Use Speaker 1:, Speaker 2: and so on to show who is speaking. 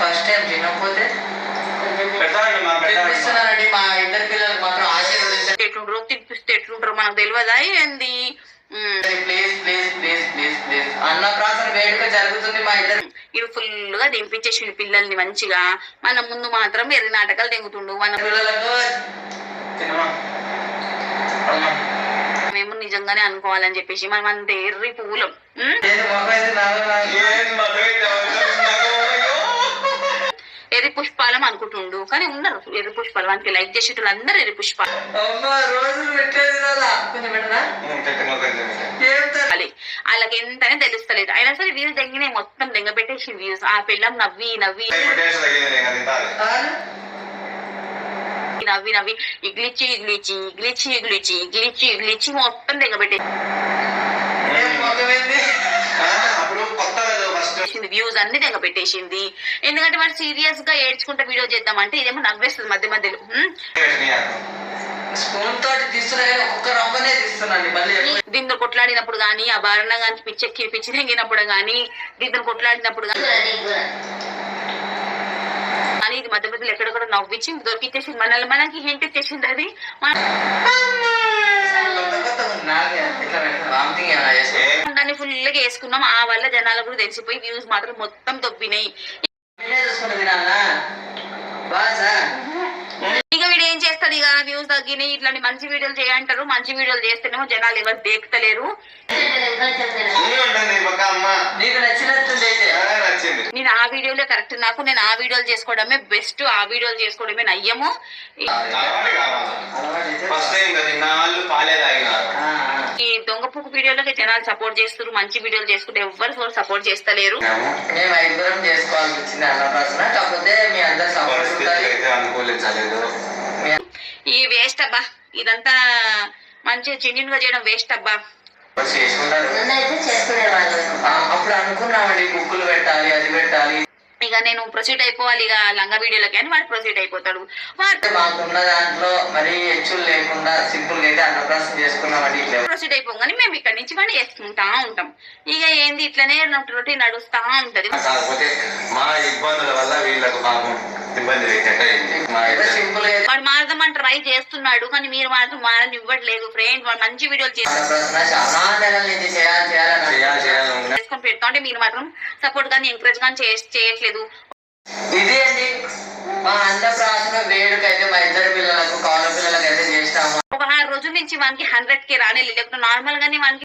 Speaker 1: First time తినకపోతే తినిపిస్తున్నానండి. మా ఇద్దరు పిల్లలకు మాత్రం ఆశీర్వదించండి.
Speaker 2: ఎట్లుంటారో తినిపిస్తే ఎట్లుంటారో మనకు తెలియదా ఏంది?
Speaker 1: Please please please please please అన్నప్రాసన వేడుక జరుగుతుంది మా ఇద్దరు.
Speaker 2: ఇవి ఫుల్ గా దింపించేసి పిల్లల్ని మంచిగా. మన ముందు మాత్రం ఎర్రి నాటకాలు తెంగుతుండు. మన
Speaker 1: పిల్లలకు
Speaker 2: మేము నిజంగానే అనుకోవాలని చెప్పేసి మనం అంత ఎర్రి పువ్వులం. ఎర్రి పుష్పాలం అనుకుంటుండు కానీ ఉన్నారు ఎర్రి పుష్పాలు. మనకి లైక్ చేసేటోళ్ళు అందరు ఎర్రి పుష్పాలు. వాళ్ళకి ఎంతనే తెలుస్తలేదు. అయినా సరే వ్యూస్ దెంగినాయి, మొత్తం దెంగ పెట్టేసి వ్యూస్. ఆ పిల్లం నవ్వి నవ్వి నవ్వి నవ్వి ఇగ్లిచ్చి ఇగ్లిచ్చి ఇగ్లిచ్చి ఇగ్లిచ్చి ఇగ్లిచ్చి ఇగ్లిచ్చి మొత్తం దెంగ పెట్టేసి వ్యూస్ అన్ని దెంగ పెట్టేసింది. ఎందుకంటే వాడు సీరియస్ గా ఏడ్చుకుంటే వీడియో చేద్దామంటే ఇదేమో నవ్వేస్తుంది మధ్య మధ్యలో.
Speaker 1: స్పూన్ తోటి తీస్తున్నా ఒక్క రవ్వనే తీస్తున్నాండి. మళ్ళీ
Speaker 2: దీంతో కొట్లాడినప్పుడు గానీ, ఆ బారణ గాని పిచ్చి తెంగినప్పుడు గానీ, దీంతో కొట్లాడినప్పుడు గానీ ఇది మధ్య మధ్యలో ఎక్కడెక్కడ నవ్వించి దొరికిచ్చేసింది. మనకి హింట్ ఇచ్చేసింది. అది దాన్ని ఫుల్ గా వేసుకున్నాం. ఆ వల్ల జనాలకు కూడా తెలిసిపోయి వ్యూస్ మాత్రం మొత్తం దొబ్బినాయి. ఇక వీడు ఏం చేస్తాడు? ఇక వ్యూస్ తగ్గినాయి. ఇట్లాంటి మంచి వీడియోలు చేయంటారు. మంచి వీడియోలు చేస్తేనేమో జనాలు ఎవరు దేకుతలేరు. నేను ఆ వీడియోలే కరెక్ట్. నేను ఆ వీడియోలు చేసుకోవడమే బెస్ట్. ఆ వీడియోలు చేసుకోవడమే నయ్యము. ఈ దొంగ పువ్వు వీడియోలకి జనాలు సపోర్ట్ చేస్తారు. మంచి వీడియోలు చేసుకుంటే ఎవ్వరు సపోర్ట్ చేస్తలేరు. ఈ వేస్ట్ అబ్బా, ఇదంతా మంచిగా జెన్యూన్ గా చేయడం వేస్ట్ అబ్బా.
Speaker 1: అప్పుడు అనుకున్నామండి బుక్కులు పెట్టాలి, అది పెట్టాలి.
Speaker 2: ఇక నేను ప్రొసీడ్ అయిపోవాలి ఇక లంగా వీడియోలకి అని వాడు ప్రొసీడ్ అయిపోతాడు.
Speaker 1: మాకున్న దాంట్లో మరి హెచ్చులు లేకుండా సింపుల్ గా అయితే అన్నప్రాసం చేసుకున్నామండి.
Speaker 2: ప్రొసీడ్ అయిపోగానే మేము ఇక్కడ నుంచి వాడు వేసుకుంటా ఉంటాం. ఇక ఏంది ఇట్లనే రొటీన్ నడుస్తా ఉంటది.
Speaker 3: మా ఇబ్బందుల వల్ల వీళ్ళకు పాపం ఇబ్బంది
Speaker 2: వాడు మారదామని ట్రై చేస్తున్నాడు కానీ మీరు మాత్రం మారని ఇవ్వట్లేదు ఫ్రెండ్. వాడు మంచి వీడియోలు చేసుకొని పెడతా ఉంటే మీరు మాత్రం సపోర్ట్ కానీ ఎంకరేజ్ కానీ చేయట్లేదు.
Speaker 1: ఇది అండి మా అన్నప్రాసన వేడుక అయితే మా ఇద్దరు పిల్లలకు కౌల పిల్లలకు అయితే చేస్తాము.
Speaker 2: ఒక 6 రోజుల నుంచి వానికి 100K రానే లేకపోతే నార్మల్ గానే వానికి